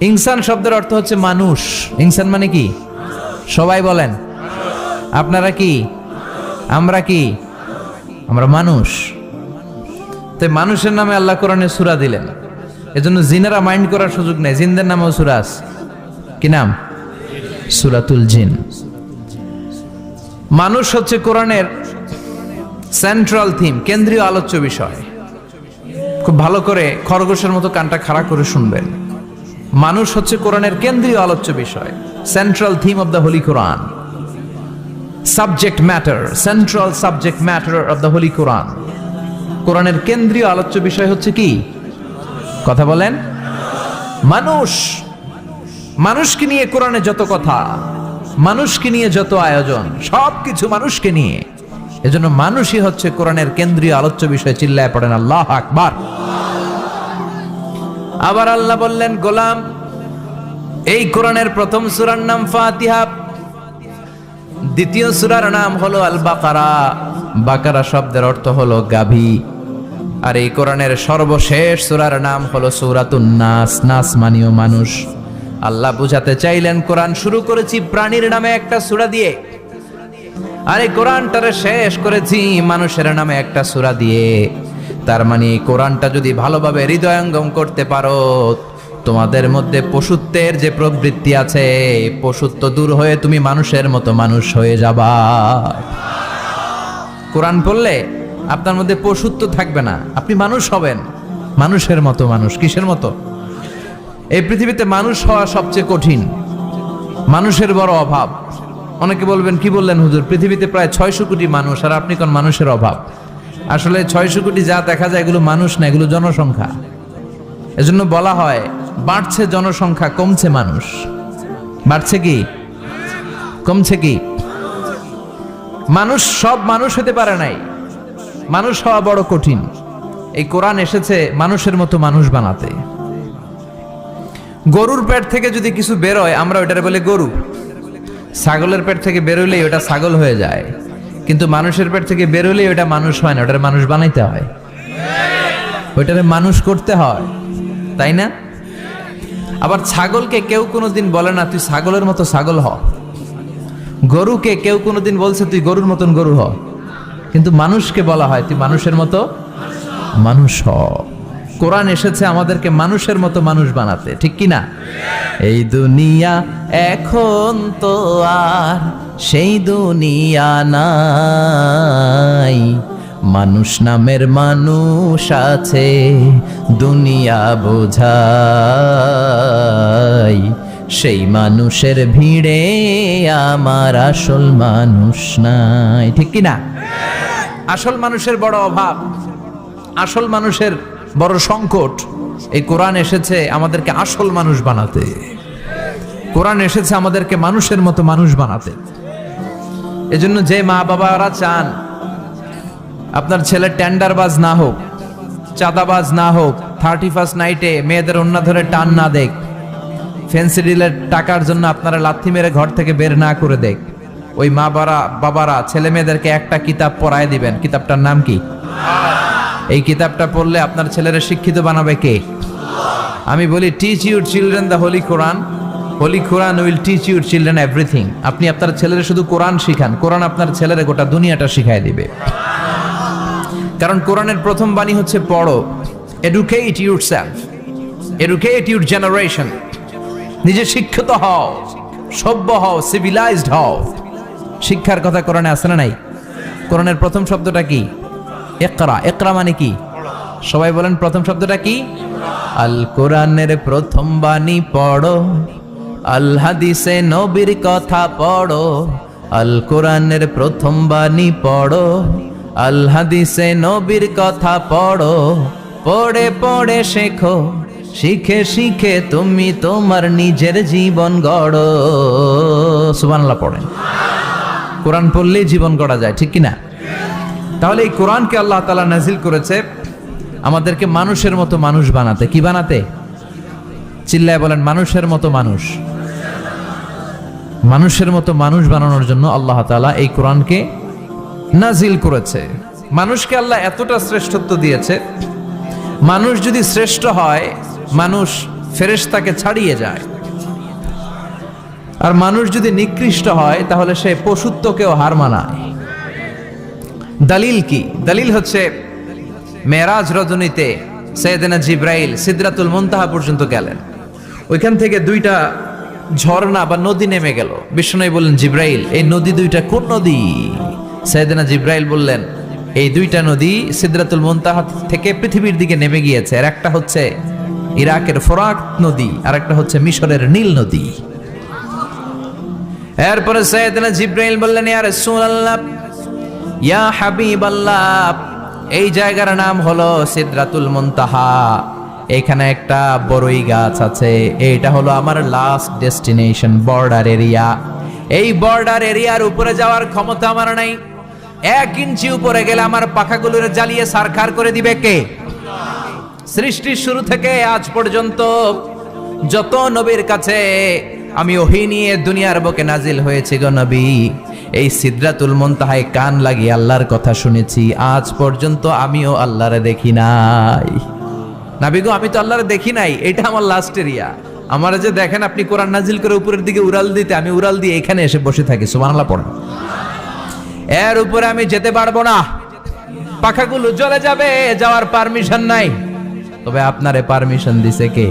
ইনসান শব্দের অর্থ হচ্ছে মানুষ। ইনসান মানে কি? সবাই বলেন। আপনারা কি? আমরা কি? আমরা মানুষ। তাই মানুষের নামে আল্লাহ কোরআনে সূরা দিলেন, এজন্য জিনেরা মাইন্ড করার সুযোগ নেই। জিনদের নামেও সূরা আছে। কি নাম? সূরাতুল জিন। মানুষ হচ্ছে কোরআনের সেন্ট্রাল থিম, কেন্দ্রীয় আলোচ্য বিষয়। খুব ভালো করে খরগোশের মতো কানটা খাড়া করে শুনবেন। মানুষ হচ্ছে কোরআনের কেন্দ্রীয় আলোচ্য বিষয়, central theme of the holy Quran, subject matter, central subject matter of the holy Quran. কোরআনের কেন্দ্রীয় আলোচ্য বিষয় হচ্ছে কি? কথা বলেন। মানুষ। মানুষকে নিয়ে কোরআনে যত কথা, মানুষকে নিয়ে যত আয়োজন, সবকিছু মানুষকে নিয়ে। এজন্য মানুষই হচ্ছে কোরআনের কেন্দ্রীয় আলোচ্য বিষয়। চিল্লায় পড়েন আল্লাহু আকবার। আবার আল্লাহ বললেন, গোলাম, এই কোরআনের প্রথম সূরার নাম ফাতিহা, দ্বিতীয় সূরার নাম হলো আল বাকারা। বাকারা শব্দের অর্থ হলো গাভী। আর এই কোরআনের সর্বশেষ সূরার নাম হলো সূরাতুন নাস। নাস মানেও মানুষ। আল্লাহ বুঝাতে চাইলেন, কোরআন শুরু করেছি প্রাণীর নামে একটা সূরা দিয়ে, আর এই কোরআনটারে শেষ করেছি মানুষের নামে একটা সূরা দিয়ে। তার মানে কোরআনটা যদি ভালোভাবে হৃদয়ঙ্গম করতে পারো, তোমাদের মধ্যে পশুত্বের যে প্রবৃত্তি আছে, পশুত্ব দূর হয়ে তুমি মানুষের মতো মানুষ হয়ে যাবা। কোরআন পড়লে আপনার মধ্যে পশুত্ব থাকবে না, আপনি মানুষ হবেন, মানুষের মতো মানুষ। কিসের মতো? এই পৃথিবীতে মানুষ হওয়া সবচেয়ে কঠিন, মানুষের বড় অভাব। অনেকে বলবেন, কি বললেন হুজুর, পৃথিবীতে প্রায় 600 কোটি মানুষ আর আপনি কোন মানুষের অভাব? আসলে 600 কোটি যা দেখা যায় এগুলো মানুষ না, এগুলো জনসংখ্যা। এজন্য বলা হয়, বাড়ছে জনসংখ্যা, কমছে মানুষ। বাড়ছে কি কমছে কি? মানুষ সব মানুষ হতে পারে নাই, মানুষ হওয়া বড় কঠিন। এই কোরআন এসেছে মানুষের মতো মানুষ বানাতে। গরুর পেট থেকে যদি কিছু বেরোয় আমরা ওটারে বলে গরু, ছাগলের পেট থেকে বেরোলেই ওটা ছাগল হয়ে যায়। কিন্তু মানুষের পেট থেকে বেরোলেই ওটা মানুষ হয় না, ওটারে মানুষ বানাইতে হয়, ওইটারে মানুষ করতে হয়, তাই না? আবার ছাগলকে কেউ কোনোদিন বলে না তুই ছাগলের মতো ছাগল হ, গরুকে কেউ কোনোদিন বলছে তুই গরুর মতন গরু হ, কিন্তু মানুষকে বলা হয় তুই মানুষের মতো মানুষ হ। কোরআন এসেছে আমাদেরকে মানুষের মতো মানুষ বানাতে, ঠিক কি না? এই দুনিয়া এখন তো আর সেই দুনিয়া নাই, মানুষ নামের মানুষ আছে দুনিয়া বোঝাই, সেই মানুষের ভিড়ে আমার আসল মানুষ নাই, ঠিক কি না? আসল মানুষের বড় অভাব, আসল মানুষের বড় সংকট। এই কোরআন এসেছে আমাদেরকে আসল মানুষ বানাতে, কোরআন এসেছে আমাদেরকে মানুষের মতো মানুষ বানাতে। এজন্য যে মা বাবারা চান আপনার ছেলে টেন্ডারবাজ না হোক, চাঁদাবাজ না হোক, 31st নাইটে মেয়েদের ওন্না ধরে টান না দেখ, ফ্যান্সি ডিলের টাকার জন্য আপনারা লাথি মেরে ঘর থেকে বের না করে দেখ, ওই মা বাবারা ছেলে মেয়েদেরকে একটা কিতাব পড়ায় দিবেন। কিতাবটার নাম কি? এই কিতাবটা পড়লে আপনার ছেলেরা শিক্ষিত বানাবে কে? আমি বলি, teach your children the holy Quran, holy Quran will teach your children everything. আপনি আপনার ছেলেরা শুধু কোরআন শিখান, কোরআন আপনার ছেলেরা গোটা দুনিয়াটা শিখায় দিবে। কারণ কোরআনের প্রথম বাণী হচ্ছে পড়ো, educate yourself, educate your generation. নিজে শিক্ষিত হও, সভ্য হও, সিভিলাইজড হও। শিক্ষার কথা কোরআনে আছে না নাই? কোরআনের প্রথম শব্দটা কি? ইকরা। ইকরা মানে কি? সবাই বলেন প্রথম শব্দটা কি? আল কোরআনের প্রথম বাণী পড়ো, আল হাদিসে নবীর কথা পড়ো। আল কোরআনের প্রথম বাণী পড়ো, আল হাদিসে নবীর কথা পড়ো। পড়ে পড়ে শেখো, শিখে শিখে তুমি তোমার নিজের জীবন গড়ো। সুবহানাল্লাহ পড়েন। কোরআন পড়লেই জীবন গড়া যায়, ঠিক কিনা? তাহলে এই কোরআনকে আল্লাহ তাআলা নাজিল করেছে আমাদেরকে মানুষের মতো মানুষ বানাতে। কি বানাতে? চিল্লায় বলেন, মানুষের মতো মানুষ। মানুষের মতো মানুষ বানানোর জন্য আল্লাহ তাআলা এই কোরআনকে নাজিল করেছে। মানুষকে আল্লাহ এতটা শ্রেষ্ঠত্ব দিয়েছে, মানুষ যদি শ্রেষ্ঠ হয়, মানুষ ফেরেশতাকে ছাড়িয়ে যায়। আর মানুষ যদি নিকৃষ্ট হয় তাহলে সে পশুত্বকেও হার মানায়। দলিল কি? দলিল হচ্ছে মেরাজ রজনীতে সাইয়েদনা জিব্রাইল সিদরাতুল মুনতাহা পর্যন্ত গেলেন। ওইখান থেকে দুইটা ঝর্ণা বা নদী নেমে গেল। বিষ্ণু বললেন, জিব্রাইল, এই নদী দুইটা কোন নদী? সাইয়েদনা জিব্রাইল বললেন, এই দুইটা নদী সিদরাতুল মুনতাহা থেকে পৃথিবীর দিকে নেমে গিয়েছে। আর একটা হচ্ছে ইরাকের ফোরাত নদী, আর একটা হচ্ছে মিশরের নীল নদী। এরপরে সাইয়েদনা জিব্রাইল বললেন, ইয়া রাসূলুল্লাহ, ইয়া হাবিবাল্লাহ, এই জায়গার নাম হলো সিদরাতুল মুনতাহা। এখানে একটা বড়ই গাছ আছে, এইটা হলো আমার লাস্ট ডেস্টিনেশন, বর্ডার এরিয়া। এই বর্ডার এরিয়ার উপরে যাওয়ার ক্ষমতা আমার নাই। 1 ইঞ্চি উপরে গেলে আমার পাখাগুলোরে জ্বালিয়ে সারখার করে দিবে কে? সৃষ্টির শুরু থেকে আজ পর্যন্ত যত নবীর কাছে আমি ওহী নিয়ে দুনিয়ার বুকে নাজিল হয়েছি গো নবী, এই সিদরাতুল মুনতাহায় কান লাগিয়ে আল্লাহর কথা শুনেছি। আজ পর্যন্ত আমিও আল্লাহরে দেখি নাই। নবী গো, আমি তো আল্লাহরে দেখি নাই, এটা আমার লাস্ট এরিয়া। আমার যে দেখেন আপনি কোরআন নাজিল করে উপরের দিকে উড়াল দিতে, আমি উড়াল দিয়ে এখানে এসে বসে থাকি। সুবহানাল্লাহ পড়েন। এর উপরে আমি যেতে পারবো না, পাখাগুলো জ্বলে যাবে, যাওয়ার পারমিশন নাই। তবে আপনারে পারমিশন দিছে কে?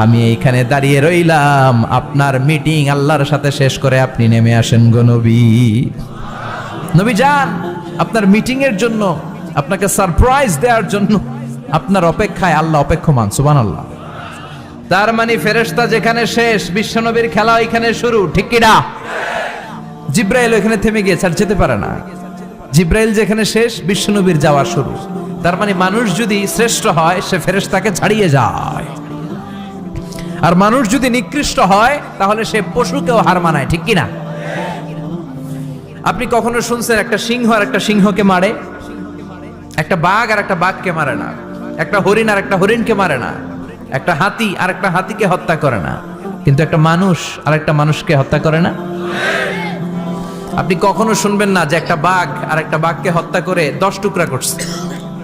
আমি এইখানে দাঁড়িয়ে রইলাম, আপনার মিটিং আল্লাহর সাথে শেষ করে আপনি নেমে আসেন গো নবী। নবী যান, আপনার মিটিং এর জন্য, আপনাকে সারপ্রাইজ দেওয়ার জন্য আপনার অপেক্ষায় আল্লাহ অপেক্ষমান। সুবহানাল্লাহ। তার মানে ফেরেশতা যেখানে শেষ, বিশ্বনবীর খেলা এখানে শুরু, ঠিক কি না? জিব্রাইল ওখানে থেমে গিয়েছে, আর যেতে পারে না। জিব্রাইল যেখানে শেষ, বিশ্বনবীর যাওয়া শুরু। তার মানে মানুষ যদি শ্রেষ্ঠ হয়, সে ফেরেশতাকে ছাড়িয়ে যায়। আর মানুষ যদি নিকৃষ্ট হয়, তাহলে সে পশুকেও হার মানায়, ঠিক কি না? আপনি কখনো শুনছেন একটা সিংহ আর একটা সিংহকে মারে? একটা বাঘ আর একটা বাঘকে মারে না। একটা হরিণ আর একটা হরিণকে মারে না। একটা হাতি আর একটা হাতিকে হত্যা করে না। কিন্তু একটা মানুষ আর একটা মানুষকে হত্যা করে না। আপনি কখনো শুনবেন না যে একটা বাঘ আর একটা বাঘকে হত্যা করে 10 টুকরা করছে?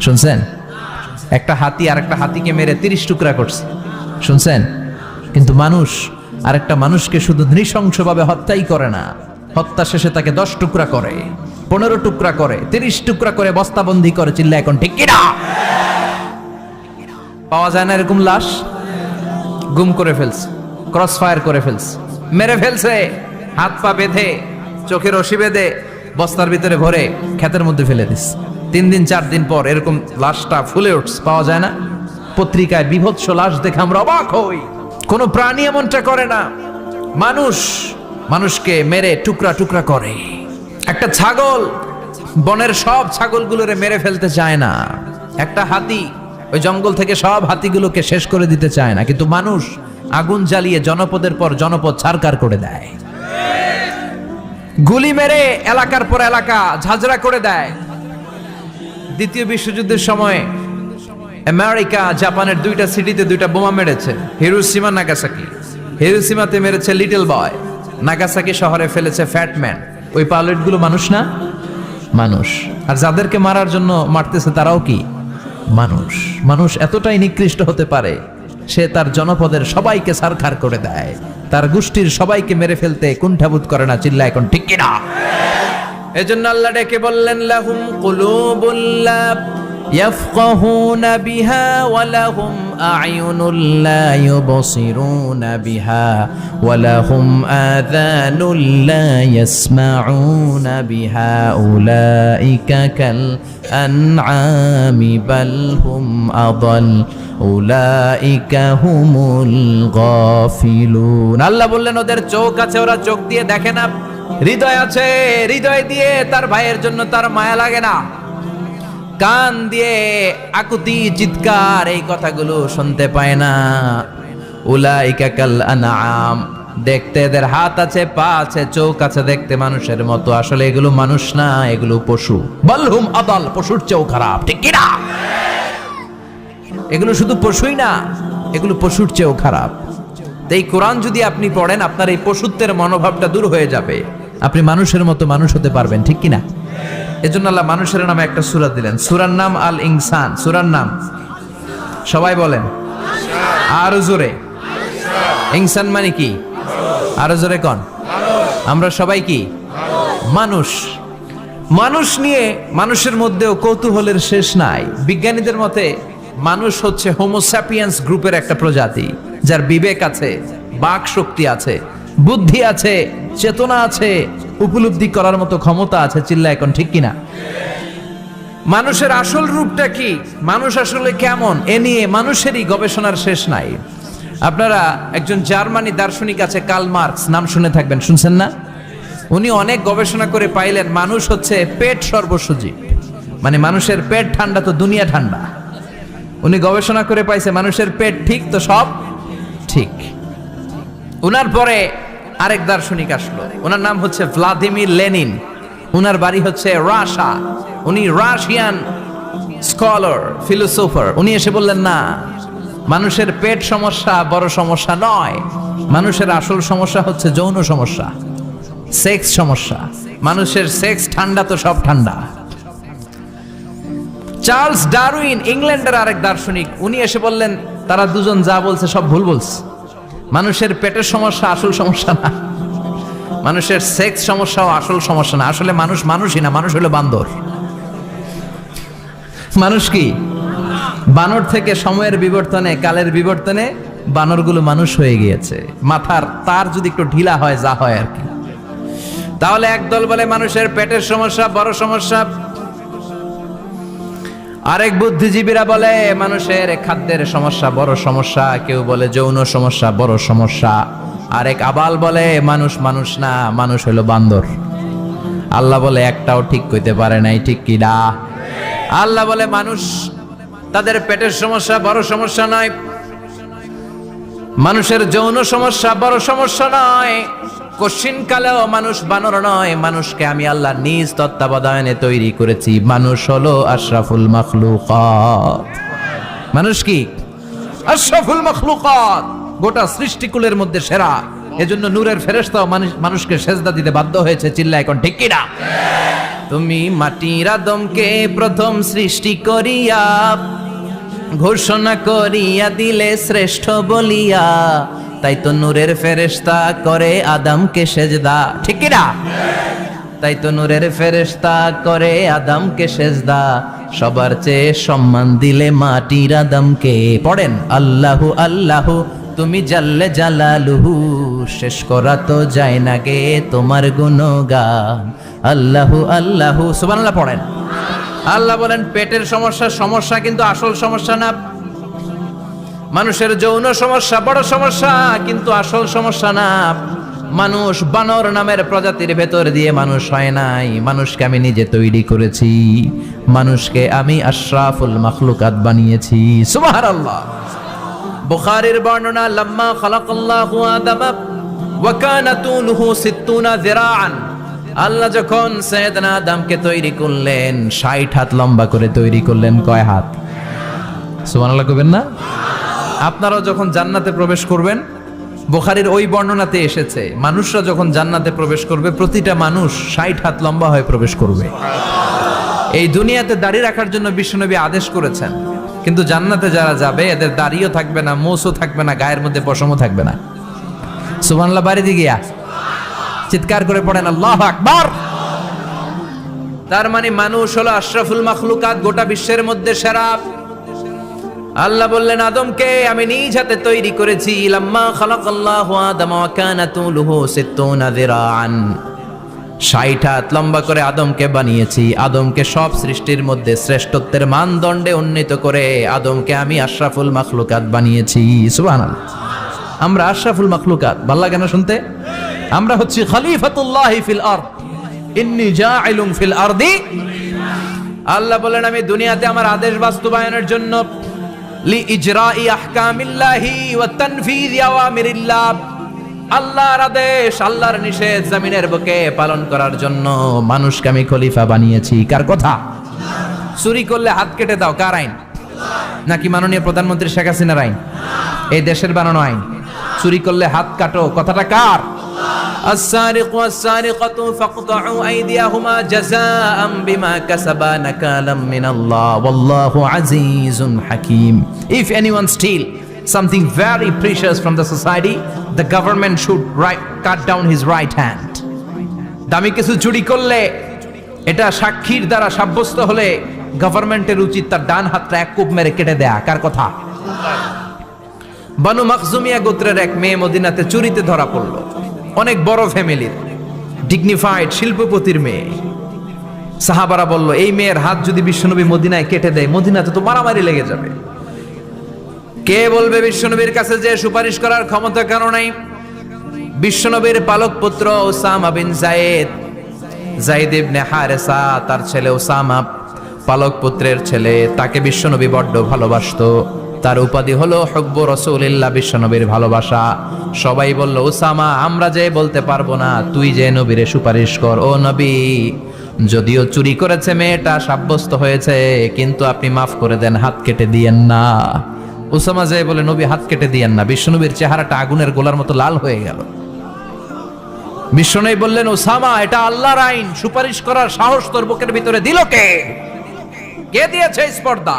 শুনছেন? একটা হাতি আর একটা হাতিকে মেরে 30 টুকরা করছে? শুনছেন? কিন্তু মানুষ আর একটা মানুষকে শুধু নৃশংসভাবে হত্যাই করে না, হত্যা শেষে তাকে 10 টুকরা করে, 15 টুকরা করে, 30 টুকরা করে বস্তাবন্দি করে। চিল্লা এখন ঠিক কিনা? পাওয়া যায় না এরকম লাশ? গুম করে ফেলছে, ক্রস ফায়ার করে ফেলছে, মেরে ফেলছে, হাত পা বেঁধে, চোখের রশি বেঁধে, বস্তার ভিতরে ভরে ক্ষেতের মধ্যে ফেলে দিস। 3 দিন 4 দিন পর এরকম লাশটা ফুলে উঠছে, পাওয়া যায় না? পত্রিকায় বিভৎস লাশ দেখে আমরা অবাক হই। কোন প্রাণী এমনটা করে না। মানুষ মানুষকে মেরে টুকরা টুকরা করে। একটা ছাগল বনের সব ছাগলগুলোরে মেরে ফেলতে চায় না। একটা হাতি ওই জঙ্গল থেকে সব হাতিগুলোকে শেষ করে দিতে চায় না। কিন্তু মানুষ আগুন জ্বালিয়ে জনপদের পর জনপদ ছারকার করে দেয়, গুলি মেরে এলাকার পর এলাকা ঝাঁঝরা করে দেয়। দ্বিতীয় বিশ্বযুদ্ধের সময় আমেরিকা জাপানের 2টা সিটিতে 2টা বোমা মেরেছে, হিরোশিমা নাগাসাকি। হিরোশিমাতে মেরেছে লিটল বয়, নাগাসাকি শহরে ফেলেছে ফ্যাট ম্যান। ওই পাইলটগুলো মানুষ না? মানুষ। আর যাদেরকে মারার জন্য মারতেছে তারাও কি মানুষ? মানুষ এতটাই নিকৃষ্ট হতে পারে, সে তার জনপদের সবাইকে সারখার করে দেয়, তার গোষ্ঠীর সবাইকে মেরে ফেলতে কুণ্ঠাবোধ করে না। চিল্লা এখন ঠিক কিনা? এজন্য আল্লাহ ডেকে বললেন, লাহুম কুলুবুল লা ইয়াফকাহুনা বিহা ওয়া লাহুম আ'য়ুনুল লা ইউবসিরুনা বিহা ওয়া লাহুম আযানুল লা ইয়াসমাউনা বিহা উলাইকা কাল আনআমি বাল হুম আদাল উলাইকা হুমুল গাফিলুন। আল্লাহ বললেন, ওদের চোখ আছে, ওরা চোখ দিয়ে দেখে না। হৃদয় আছে, হৃদয় দিয়ে তার ভাইয়ের জন্য তার মায়া লাগে না। কান দিয়ে আকুতি চিৎকার এই কথাগুলো শুনতে পায় না। উলাইকা কাল আনআম, দেখতে এদের হাত আছে, পা আছে, চোখ আছে, দেখতে মানুষের মতো, আসলে এগুলো মানুষ না, এগুলো পশু। বালহুম আদাল, পশুর চেয়েও খারাপ, ঠিক কি না? এগুলো শুধু পশুই না, এগুলো পশুর চেয়েও খারাপ। এই কোরআন যদি আপনি পড়েন, আপনার এই পশুত্বের মনোভাবটা দূর হয়ে যাবে, আপনি মানুষের মতো মানুষ হতে পারবেন, ঠিক কিনা? এজন্য আল্লাহ মানুষের নামে একটা সূরা দিলেন, সূরার নাম আল ইনসান। সূরার নাম সবাই বলেন আরো জোরে। ইনসান মানে কি? আরো জোরে কোন। আমরা সবাই কি? মানুষ। মানুষ নিয়ে মানুষের মধ্যেও কৌতূহলের শেষ নাই। বিজ্ঞানীদের মতে মানুষ হচ্ছে হোমোস্যাপিয়েন্স গ্রুপের একটা প্রজাতি, যার বিবেক আছে, বাক শক্তি আছে, বুদ্ধি আছে, চেতনা আছে, উপলব্ধি করার মতো ক্ষমতা আছে। চিল্লা এখন ঠিক কিনা? মানুষের আসল রূপটা কি, মানুষ আসলে কেমন, এ নিয়ে মানুষেরই গবেষণার শেষ নাই। আপনারা একজন জার্মানি দার্শনিক আছে কার্ল মার্কস, নাম শুনে থাকবেন, শুনছেন না? উনি অনেক গবেষণা করে পাইলেন মানুষ হচ্ছে পেট সর্বসজীব, মানে মানুষের পেট ঠান্ডা তো দুনিয়া ঠান্ডা। উনি গবেষণা করে পাইছে মানুষের পেট ঠিক তো সব ঠিক। উনার পরে আরেক দার্শনিক আসলো, ওনার নাম হচ্ছে ভ্লাদিমির লেনিন। উনার বাড়ি হচ্ছে রাশিয়া, উনি রাশিয়ান স্কলার, ফিলোসোফার। উনি এসে বললেন না, মানুষের পেট সমস্যা বড় সমস্যা নয়, মানুষের আসল সমস্যা হচ্ছে যৌন সমস্যা, সেক্স সমস্যা। মানুষের সেক্স ঠান্ডা তো সব ঠান্ডা। চার্লস ডারউইন, ইংল্যান্ডের আরেক দার্শনিক, উনি এসে বললেন তারা দুজন যা বলছে সব ভুল বলছে। মানুষের পেটের সমস্যা আসল সমস্যা না, মানুষের সেক্স সমস্যাও আসল সমস্যা না। আসলে মানুষ মানুষই না, মানুষ হলো বান্দর। মানুষ কি? বানর থেকে সময়ের বিবর্তনে, কালের বিবর্তনে বানরগুলো মানুষ হয়ে গিয়েছে। মাথার তার যদি একটু ঢিলা হয়, যা হয় আর কি। তাহলে একদল বলে মানুষের পেটের সমস্যা বড় সমস্যা, আরেক বুদ্ধিজীবীরা বলে মানুষের খাদ্যের সমস্যা বড় সমস্যা, কেউ বলে যৌন সমস্যা বড় সমস্যা, আরেক আবাল বলে মানুষ মানুষ না, মানুষ হলো বান্দর। আল্লাহ বলে একটাও ঠিক কইতে পারে নাই, ঠিক কি না? আল্লাহ বলে মানুষ তাদের পেটের সমস্যা বড় সমস্যা নয়, মানুষের যৌন সমস্যা বড় সমস্যা নয়, কশিন কালেও মানুষ বানর নয়। মানুষকে আমি আল্লাহ নিজ তত্ত্বাবধানে তৈরি করেছি। মানুষ হলো আশরাফুল মাখলুকাত। মানুষ কি? আশরাফুল মাখলুকাত, গোটা সৃষ্টিকুলের মধ্যে সেরা। এজন্য নূরের ফেরেশতাও মানুষকে সেজদা দিতে বাধ্য হয়েছে। চিল্লা এখন ঠিক কি না? তুমি মাটির আদমকে প্রথম সৃষ্টি করিয়া ঘোষণা করিয়া দিলে শ্রেষ্ঠ বলিয়া, তাই তো নূরের ফেরেশতা করে আদমকে সেজদা, ঠিক কি না? তাই তো নূরের ফেরেশতা করে আদমকে সেজদা, সবার চেয়ে সম্মান দিলে মাটির আদমকে। পড়েন আল্লাহু আল্লাহু তুমি জাল্লে জালালুহু, শেষ করা তো যায় না গে তোমার গুণগান। আল্লাহু আল্লাহু, সুবহানাল্লাহ পড়েন। আল্লাহ বলেন পেটের সমস্যা সমস্যা, কিন্তু আসল সমস্যা না। মানুষের যৌন সমস্যা বড় সমস্যা, কিন্তু আসল সমস্যা না। মানুষ বানর নামের প্রজাতির ভেতর দিয়ে মানুষ হয় নাই, মানুষকে আমি নিজে তৈরি করেছি। মানুষকে আমি আশরাফুল মাখলুকাত বানিয়েছি। সুবহানাল্লাহ। বুখারীর বর্ণনা, লাম্মা খালাকাল্লাহু আদামা ওয়া কানা তুলুহু 60 যিরাআন। আল্লাহ যখন সাইয়েদনা আদমকে তৈরি করলেন 60 হাত লম্বা করে তৈরি করলেন। কয় হাত? সুবহানাল্লাহ কইবেন না? আপনারাও যখন জান্নাতে প্রবেশ করবেন, বুখারীর ওই বর্ণনাতে এসেছে মানুষরা যখন জান্নাতে প্রবেশ করবে প্রতিটা মানুষ 60 হাত লম্বা হয়ে প্রবেশ করবে। এই দুনিয়াতে দাড়ি রাখার জন্য বিশ্বনবী আদেশ করেছেন, কিন্তু জান্নাতে যারা যাবে এদের দাড়িও থাকবে না, মোছও থাকবে না, গায়ের মধ্যে পশমও থাকবে না। সুবহানাল্লাহ বাড়ি দিয়ে গিয়া চিৎকার করে পড়েন আল্লাহু আকবার। তার মানে মানুষ হলো আশরাফুল মাখলুকাত, গোটা বিশ্বের মধ্যে সেরা। আল্লাহ বললেন আদমকে আমি নিজ হাতে তৈরি করেছি। লাম্মা খালাকাল্লাহু আদামা ওয়া কানা তুলুহু 60 যিরাআন, 60 হাত লম্বা করে আদমকে বানিয়েছি। আদমকে সব সৃষ্টির মধ্যে শ্রেষ্ঠত্বের মানদণ্ডে উন্নীত করে আদমকে আমি আশরাফুল মাখলুকাত বানিয়েছি। সুবহানাল্লাহ। আমরা আশরাফুল মাখলুকাত, ভালো লাগে না শুনতে? আমরা হচ্ছি খলিফাতুল্লাহি ফিল আরদ, ইন্নী জাইলুন ফিল আরদি। আল্লাহ বলেন আমি দুনিয়াতে আমার আদেশ বাস্তবায়নের জন্য লিইজরাই আহকামিল্লাহি ওয়া তানফীযি আওয়ামিরিল্লাহ, আল্লাহর আদেশ আল্লাহর নিষেধ জমিনের বুকে পালন করার জন্য মানুষকে আমি খলিফা বানিয়েছি। কার কথা? চুরি করলে হাত কেটে দাও, কার আইন? নাকি মাননীয় প্রধানমন্ত্রী শেখ হাসিনার আইন? এই দেশের বানানো আইন। চুরি করলে হাত কাটো, কথাটা কার? السارق والسارقة فاقطعوا أيديهما جزاء بما كسبا نكالا من الله والله عزيز حكيم. If anyone steal something very precious from the society, the government should cut down his right hand. দামি কিছু চুরি করলে, এটা সাক্ষীর দ্বারা সাব্যস্ত হলে গভর্নমেন্টের উচিত তার ডান হাতটা এক কোপ মেরে কেটে দেয়া। কার কথা? বানু মাখজুমিয়া গোত্রের এক মেয়ে মদিনাতে চুরিতে ধরা পড়ল। অনেক বড় ফ্যামিলির, ডিগনিফাইড শিল্পপতির মেয়ে। সাহাবারা বলল, এই মেয়ের হাত যদি বিশ্বনবী মদিনায় কেটে দেয়, মদিনাতে তো মারামারি লেগে যাবে। কে বলবে বিশ্বনবীর কাছে যে সুপারিশ করার ক্ষমতা কারো নাই? বিশ্বনবীর পালক পুত্র উসামা বিন যায়েদ ইবনে হারেসা, তার ছেলে উসামা পালক পুত্রের ছেলে, তাকে বিশ্বনবী বড্ড ভালোবাসতো। তার উপাধি হলো হুব্বু রাসূলিল্লাহ, বিশ্বনবীর ভালোবাসা। সবাই বলল, উসামা, আমরা যে বলতে পারবো না, তুই যে নবীরে সুপারিশ কর। ও নবী, যদিও চুরি করেছে মেয়েটা, সাব্যস্ত হয়েছে, কিন্তু আপনি মাফ করে দেন, হাত কেটে দিয়েন না। উসামা যে বলে, নবী হাত কেটে দিয়েন না। বিশ্বনবীর চেহারাটা আগুনের গোলার মতো লাল হয়ে গেল। বিশ্বনবী বললেন, উসামা, এটা আল্লাহর আইন, সুপারিশ করার সাহস তোর বুকের ভিতরে দিল কে? কে দিয়েছে স্পর্ধা?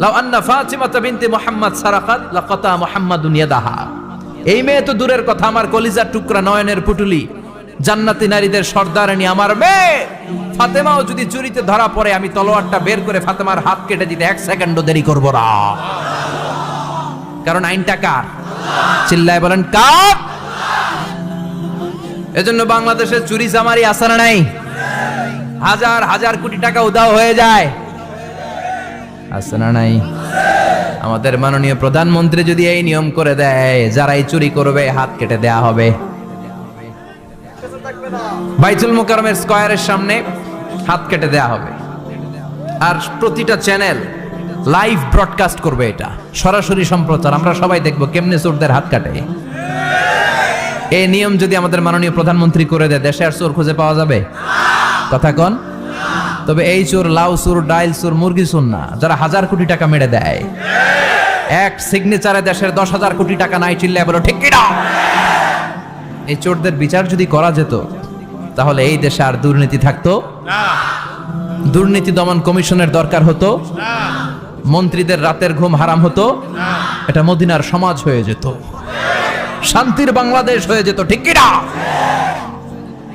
লাউ আন্না ফাতিমা বিনতে মুহাম্মদ সারাকাত লাকাতা মুহাম্মাদুন ইয়াদাহা। এই মেয়ে তো দূরের কথা, আমার কলিজার টুকরা, নয়নের পুটুলি, জান্নাতি নারীদের সর্দারানী আমার মেয়ে ফাতেমাও যদি চুরিতে ধরা পড়ে, আমি তলোয়ারটা বের করে ফাতেমার হাত কেটে দিতে এক সেকেন্ডও দেরি করব না। কারণ আইনটা কার? চিল্লায় বলেন, কার? এজন্য বাংলাদেশে চুরি চামারি আছে না নাই? হাজার হাজার কোটি টাকা উধাও হয়ে যায়, আছে না নাই? আমাদের মাননীয় প্রধানমন্ত্রী যদি এই নিয়ম করে দেয়, যারাই চুরি করবে হাত কেটে দেয়া হবে। বাইতুল মুকাররমের স্কয়ারের সামনে হাত কেটে দেয়া হবে। আর প্রতিটা চ্যানেল লাইভ ব্রডকাস্ট করবে, এটা সরাসরি সম্প্রচার, আমরা সবাই দেখবো কেমনে চোরদের হাত কাটে। এই নিয়ম যদি আমাদের মাননীয় প্রধানমন্ত্রী করে দেয়, দেশে আর চোর খুঁজে পাওয়া যাবে? কথা কন। তবে এই চোর লাউ চোর, ডাইল চোর, মুরগি চোর না, যারা হাজার কোটি টাকা মেরে দেয়। এক সিগনেচারে দেশের 10,000 কোটি টাকা নাই, চিল্লায় বলো ঠিক কিনা? এই চোরদের বিচার যদি করা যেত, তাহলে এই দেশে আর দুর্নীতি থাকতো না। দুর্নীতি দমন কমিশনের দরকার হতো না। মন্ত্রীদের রাতের ঘুম হারাম হতো না। এটা মদিনার সমাজ হয়ে যেত, শান্তির বাংলাদেশ হয়ে যেত, ঠিক কিনা?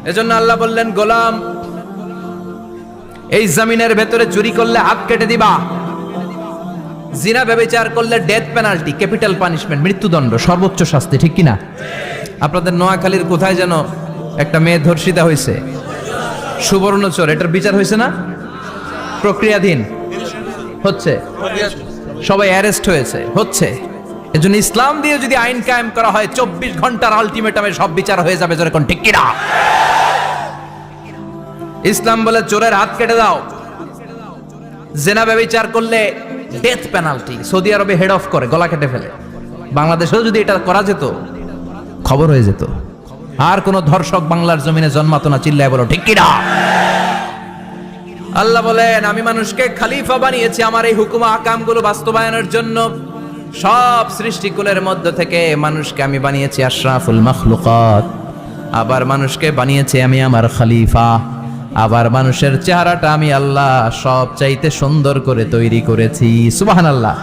এজন্য আল্লাহ বললেন, গোলাম, এই জমিনের ভেতরে চুরি করলে হাত কেটে দিবা, জিনা ব্যভিচার করলে ডেথ পেনাল্টি, ক্যাপিটাল পানিশমেন্ট, মৃত্যুদণ্ড, সর্বোচ্চ শাস্তি, ঠিক কিনা? আপনাদের নোয়াখালীর কোথায় যেন একটা মেয়ে ধর্ষিতা হয়েছে, সুবর্ণচর, এটার বিচার হয়েছে না? প্রক্রিয়াধীন হচ্ছে, সবাই অ্যারেস্ট হচ্ছে। এজন্য ইসলাম দিয়ে যদি আইন কায়েম করা হয়, 24 ঘন্টার আলটিমেটামে সব বিচার হয়ে যাবে, যেরকম ঠিক কিনা? ইসলাম বলে চোরের হাত কেটে দাও। জেনা ব্যভিচার করলে ডেথ পেনাল্টি, সৌদি আরবে হেড অফ করে, গলা কেটে ফেলে। বাংলাদেশেও যদি এটা করা যেত, খবর হয়ে যেত, আর কোন ধর্ষক বাংলার জমিনে জন্মাতো না, চিল্লায় বলো ঠিক কিনা? আল্লাহ বলেন, আমি মানুষকে খলিফা বানিয়েছি আমার এই হুকুম আকামগুলো বাস্তবায়নের জন্য। সব সৃষ্টিকুলের মধ্য থেকে মানুষকে আমি বানিয়েছি আশরাফুল মাখলুকাত। আবার মানুষকে বানিয়েছি আমি আমার খলিফা। আবার মানুষের চেহারাটা আমি আল্লাহ সব চাইতে সুন্দর করে তৈরি করেছি। সুবহানাল্লাহ।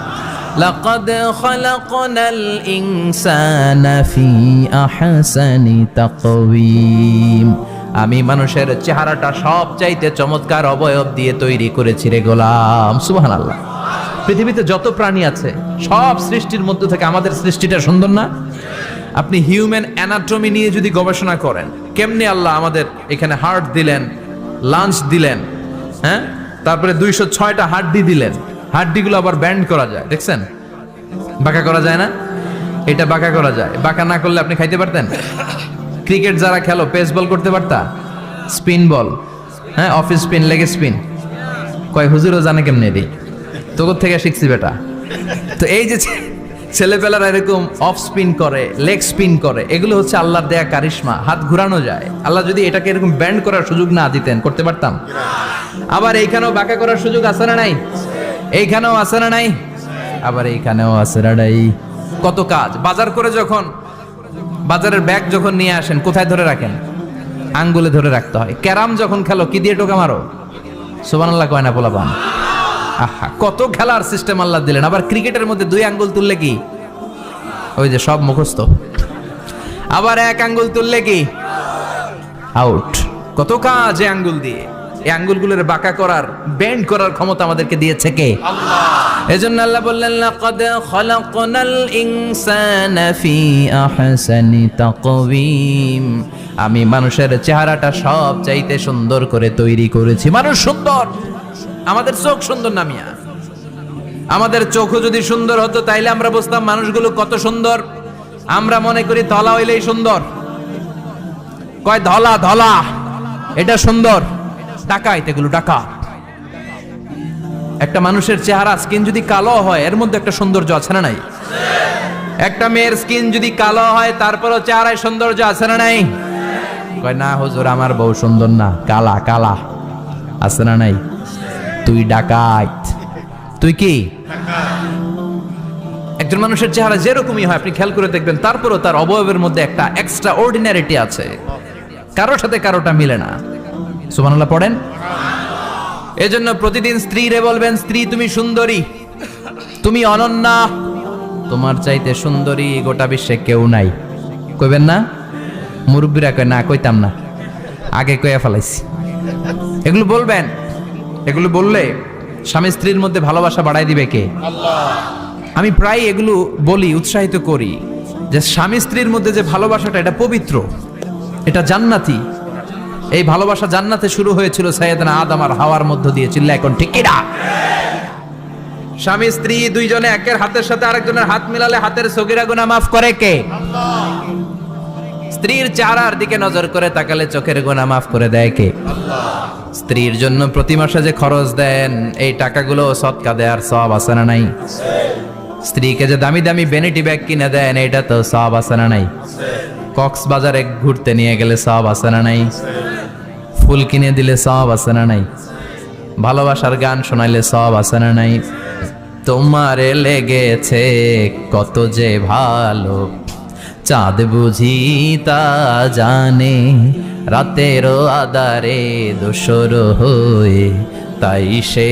লাকাদ খালাকনাল ইনসানা ফি আহসানি তাকওয়িম। আমি মানুষের চেহারাটা সব চাইতে চমৎকার অবয়ব দিয়ে তৈরি করেছি রে গোলাম। সুবহানাল্লাহ। পৃথিবীতে যত প্রাণী আছে, সব সৃষ্টির মধ্য থেকে আমাদের সৃষ্টিটা সুন্দর না? আপনি হিউম্যান অ্যানাটমি নিয়ে যদি গবেষণা করেন, কেমনে আল্লাহ আমাদের এখানে হার্ট দিলেন, লাঞ্চ দিলেন, হ্যাঁ, তারপরে 206টা হাড্ডি দিলেন। হাড্ডিগুলো আবার ব্যান্ড করা যায়, দেখছেন? বাঁকা করা যায় না? এটা বাঁকা করা যায়। বাঁকা না করলে আপনি খাইতে পারতেন? ক্রিকেট যারা খেলো, পেস বল করতে পারতা? স্পিন বল, হ্যাঁ, অফিস স্পিন, লেগ স্পিন, কয় হুজুরও জানে কেমনে রে, তোর থেকে শিখছি বেটা। তো এই যে ছেলেপেলারা এরকম অফ স্পিন করে, লেগ স্পিন করে, এগুলো হচ্ছে আল্লাহর দেয়া কারিশমা। হাত ঘুরানো যায়। আল্লাহ যদি এটাকে এরকম ব্যান্ড করার সুযোগ না দিতেন, করতে পারতাম? আবার এইখানেও বাঁকা করার সুযোগ আছে না নাই? এইখানেও আছে না নাই? আবার এইখানেও আছে না নাই? কত কাজ। বাজার করে যখন বাজারের ব্যাগ যখন নিয়ে আসেন, কোথায় ধরে রাখেন? আঙ্গুলে ধরে রাখতে হয়। ক্যারাম যখন খেলো, কি দিয়ে টোকা মারো? সুবহানাল্লাহ কয় না পোলাপান? আহা, কত খেলার সিস্টেম আল্লাহ দিলেন। আবার ক্রিকেটের মধ্যে 2 আঙ্গুল তুললে কি ওই যে সব মুখস্থ। আবার এক আঙ্গুল তুললে কি আউট। কত কাজ এই আঙ্গুল দিয়ে। এই আঙ্গুলগুলোর বাঁকা করার, বেন্ড করার ক্ষমতা আমাদেরকে দিয়েছে কে? আল্লাহ। এজন্য আল্লাহ বললেন লাকাদ খালাকনাল ইনসানা ফি আহসানি তাকওয়িম। আমি মানুষের চেহারাটা সব চাইতে সুন্দর করে তৈরি করেছি। মানুষ সুন্দর, আমাদের চোখ সুন্দর না মিয়া? আমাদের চোখও যদি সুন্দর হতো তাইলে আমরা বুঝতাম মানুষগুলো কত সুন্দর। আমরা মনে করি ধলা হইলেই সুন্দর, কয় ধলা ধলা এটা সুন্দর, ডাকাইত, এগুলো ডাকা। একটা মানুষের চেহারা স্কিন যদি কালো হয় এর মধ্যে একটা সৌন্দর্য আছে না নাই? একটা মেয়ের স্কিন যদি কালো হয় তারপরও চেহারায় সৌন্দর্য আছে না নাই? কয় না হুজুর আমার বউ সুন্দর না, কালা কালা। আছে না নাই? তুই ডাকাইত, তুই কি? একজন মানুষের চেহারা যেরকমই হয় আপনি খেয়াল করে দেখবেন তারপরও তার অবয়বের মধ্যে একটা এক্সট্রা অর্ডিনারিটি আছে, কারোর সাথে কারোটা মিলে না। সুবহানাল্লাহ পড়েন। এজন্য প্রতিদিন স্ত্রীরে বলবেন, স্ত্রী তুমি সুন্দরী, তুমি অনন্যা, তোমার চাইতে সুন্দরী গোটা বিশ্বে কেউ নাই। কইবেন না? মুরব্বীরা কয় না, কইতাম না, আগে কইয়া ফেলাইছি। এগুলো বলবেন। এগুলো বললে স্বামী স্ত্রীর মধ্যে ভালোবাসা বাড়াই দিবে কে? আল্লাহ। আমি প্রায় এগুলো বলি, উৎসাহিত করি যে স্বামী স্ত্রীর মধ্যে যে ভালোবাসাটা এটা পবিত্র, এটা জান্নাতি। এই ভালোবাসা জান্নাতে শুরু হয়েছিল সাইয়েদনা আদম আর হাওয়ার মধ্য দিয়ে। চিল্লা এখন ঠিক কিনা? স্বামী স্ত্রী দুইজনে একের হাতের সাথে আরেকজনের হাত মিলালে হাতের সগীরা গুনাহ মাফ করে কে? আল্লাহ। স্ত্রীর চেহারার দিকে নজর করে তাকালে চোখের গুনাহ মাফ করে দেয় কে? আল্লাহ। স্ত্রীর জন্য প্রতি মাসে যে খরচ দেন এই টাকাগুলো সদকা দেওয়ার সওয়াব আছে না নাই? স্ত্রীকে যে দামি দামি ভ্যানিটি ব্যাগ কিনে দেন এটা তো সওয়াব আছে না নাই? কক্সবাজারে ঘুরতে নিয়ে গেলে সওয়াব আছে না নাই? ফুল কিনে দিলে সওয়াব আছে না নাই? ভালোবাসার গান শোনাইলে সওয়াব আছে না নাই? তোমারে লেগেছে কত যে ভালো, চাঁদ বুঝি তা জানে, রাতেরও আধারে দোসর হয়ে তাই সে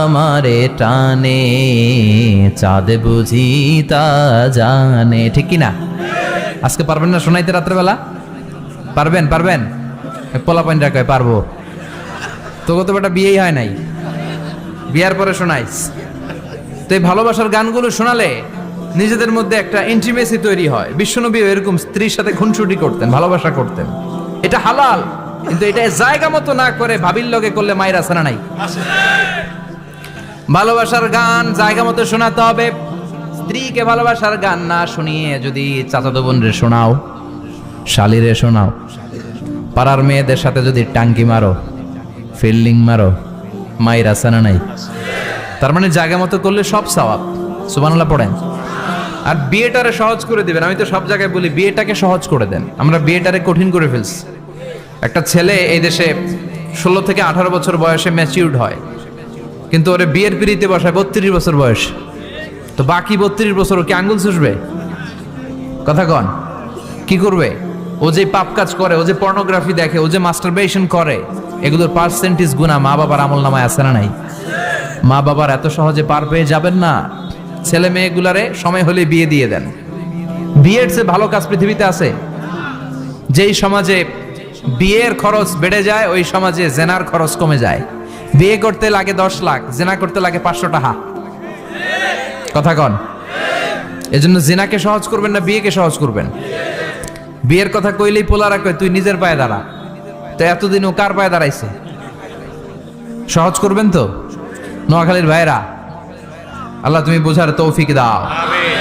আমারে টানে, চাঁদ বুঝি তা জানে। ঠিক কিনা? আজকে পারবেন না শোনাইতে রাত্রেবেলা? পারবেন? পারবেন? পোলাপাইন রাখায় পারবো। তোকে তো বেটা বিয়েই হয় নাই, বিয়ার পরে শোনাইস। তো এই ভালোবাসার গানগুলো শোনালে নিজেদের মধ্যে একটা ইন্টিমেসি তৈরি হয়। বিশ্বনবী এরকম স্ত্রীর সাথে খুনসুটি করতেন, ভালোবাসা করতেন। এটা হালাল, কিন্তু এটা জায়গা মতো না করে ভাবির লগে করলে মায়ের আছে না নাই? ভালোবাসার গান জায়গা মতো শোনাতে হবে। স্ত্রীকে ভালোবাসার গান না শুনিয়ে যদি চাচাতো বোনরে শোনাও, শালিরে শোনাও, পাড়ার মেয়েদের সাথে যদি টাঙ্কি মারো, ফিল্ডিং মারো, মায়ের আছে না নাই? তার মানে জায়গা মতো করলে সব সওয়াব। সুবহানাল্লাহ পড়েন। আর বিয়েটারে সহজ করে দিবেন। আমি তো সব জায়গায় বলি বিয়েটাকে সহজ করে দেন, আমরা বিয়েটারে কঠিন করে ফেলছি। একটা ছেলে এই দেশে 16 থেকে 18 বছর বয়সে ম্যাচিউরড হয়, কিন্তু ওরে বিয়ের পিড়িতে বসায় 32 বছর বয়স। তো বাকি 32 বছর ও কি আঙ্গুল চুষবে? কথা কন, কি করবে? ও যে পাপ কাজ করে, ও যে পর্নোগ্রাফি দেখে, ও যে মাস্টারবেশন করে, এগুলোর পার্সেন্টেজ গুনাহ মা বাবার আমল নামায় আছে না নাই? মা বাবার এত সহজে পার পেয়ে যাবেন না। ছেলে মেয়েগুলারে সময় হলে বিয়ে দিয়ে দেন। বিয়ের চেয়ে ভালো কাজ পৃথিবীতে আছে? যেই সমাজে বিয়ের খরচ বেড়ে যায় ওই সমাজে জেনার খরচ কমে যায়। বিয়ে করতে লাগে 10 লাখ, জেনা করতে লাগে 500 টাকা। কথা কন। এজন্য জেনাকে সহজ করবেন না বিয়েকে সহজ করবেন? বিয়ের কথা কইলেই পোলারা কয় তুই নিজের পায়ে দাঁড়া। তো এতদিন ও কার পায়ে দাঁড়াইছে? সহজ করবেন তো? নোয়াখালীর ভাইরা, আল্লাহ তুমি বোঝার তৌফিক দাও। আমিন।